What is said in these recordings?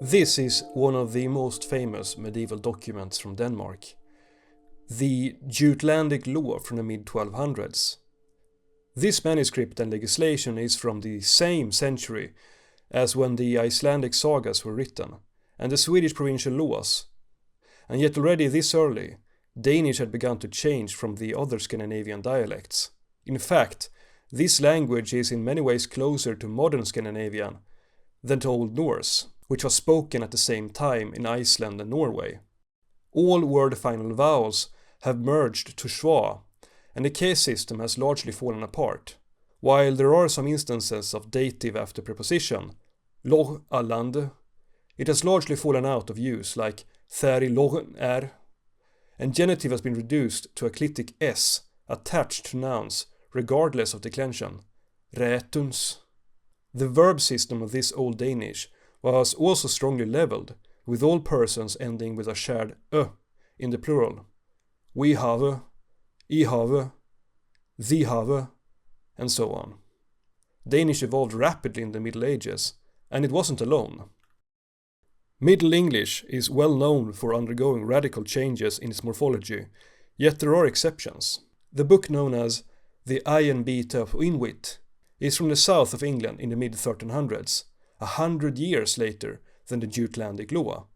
This is one of the most famous medieval documents from Denmark, the Jutlandic law from the mid-1200s. This manuscript and legislation is from the same century as when the Icelandic sagas were written, and the Swedish provincial laws. And yet already this early, Danish had begun to change from the other Scandinavian dialects. In fact, this language is in many ways closer to modern Scandinavian than to Old Norse, which was spoken at the same time in Iceland and Norway. All word final vowels have merged to schwa, and the case system has largely fallen apart. While there are some instances of dative after preposition, lor allande, it has largely fallen out of use, like theri lorn er, and genitive has been reduced to a clitic s attached to nouns regardless of declension, rätuns. The verb system of this Old Danish was also strongly leveled, with all persons ending with a shared ö in the plural. We have, I have, thee have, and so on. Danish evolved rapidly in the Middle Ages, and it wasn't alone. Middle English is well known for undergoing radical changes in its morphology, yet there are exceptions. The book known as The Iron-Bite of Inuit is from the south of England in the mid-1300s, 100 years later than the Jutlandic law.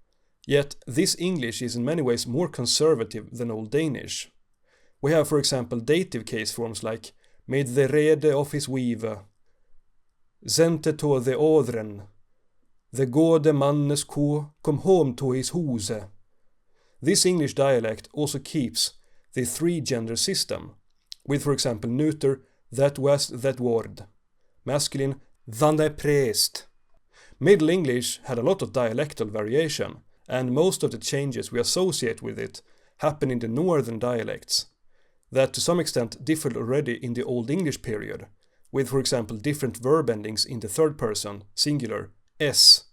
Yet this English is in many ways more conservative than Old Danish. We have, for example, dative case forms like med the rede of his weave, zente to the odren, the gode mannes ko kom home to his huse. This English dialect also keeps the three-gender system, with, for example, neuter, that was, that word, masculine, than the priest. Middle English had a lot of dialectal variation, and most of the changes we associate with it happen in the northern dialects, that to some extent differed already in the Old English period, with, for example, different verb endings in the third person, singular, s,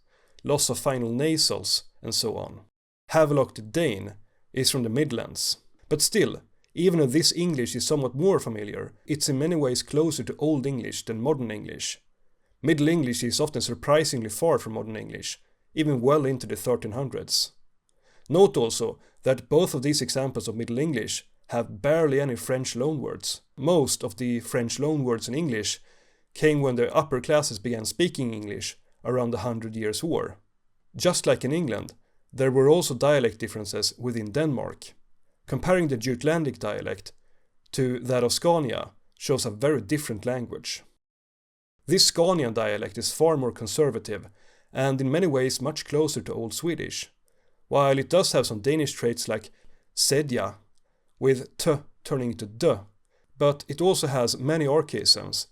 loss of final nasals, and so on. Havelock the Dane is from the Midlands. But still, even though this English is somewhat more familiar, it's in many ways closer to Old English than Modern English. Middle English is often surprisingly far from Modern English, even well into the 1300s. Note also that both of these examples of Middle English have barely any French loanwords. Most of the French loanwords in English came when the upper classes began speaking English around the 100 Years' War. Just like in England, there were also dialect differences within Denmark. Comparing the Jutlandic dialect to that of Scania shows a very different language. This Scanian dialect is far more conservative and in many ways much closer to Old Swedish, while it does have some Danish traits like sedja, with t turning into d, but it also has many archaisms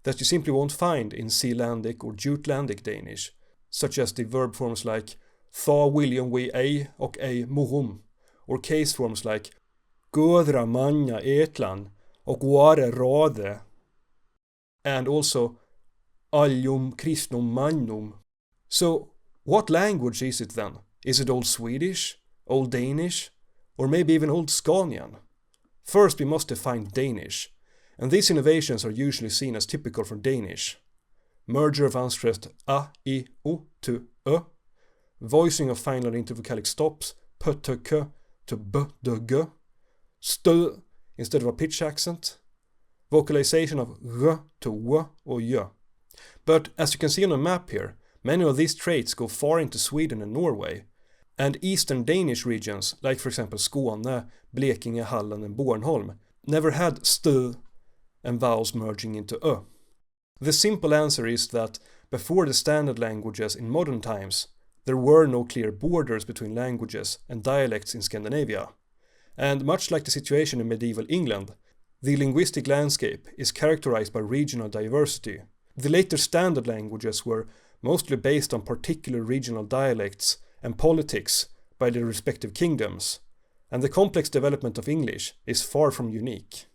that you simply won't find in Sealandic or Jutlandic Danish, such as the verb forms like tha william we ei och ei mohum, or case forms like gödra manja etlan och vare rade, and also allium kristnum magnum. So, what language is it then? Is it Old Swedish, Old Danish, or maybe even Old Scanian? First we must define Danish, and these innovations are usually seen as typical for Danish. Merger of unstressed a, I, o to ö, voicing of final intervocalic stops, p to k to b to g, stö instead of a pitch accent, vocalization of r to w or j. But as you can see on the map here, many of these traits go far into Sweden and Norway, and eastern Danish regions, like for example Skåne, Blekinge, Halland and Bornholm, never had stö and vowels merging into ö. The simple answer is that before the standard languages in modern times, there were no clear borders between languages and dialects in Scandinavia. And much like the situation in medieval England, the linguistic landscape is characterized by regional diversity. The later standard languages were mostly based on particular regional dialects and politics by their respective kingdoms, and the complex development of English is far from unique.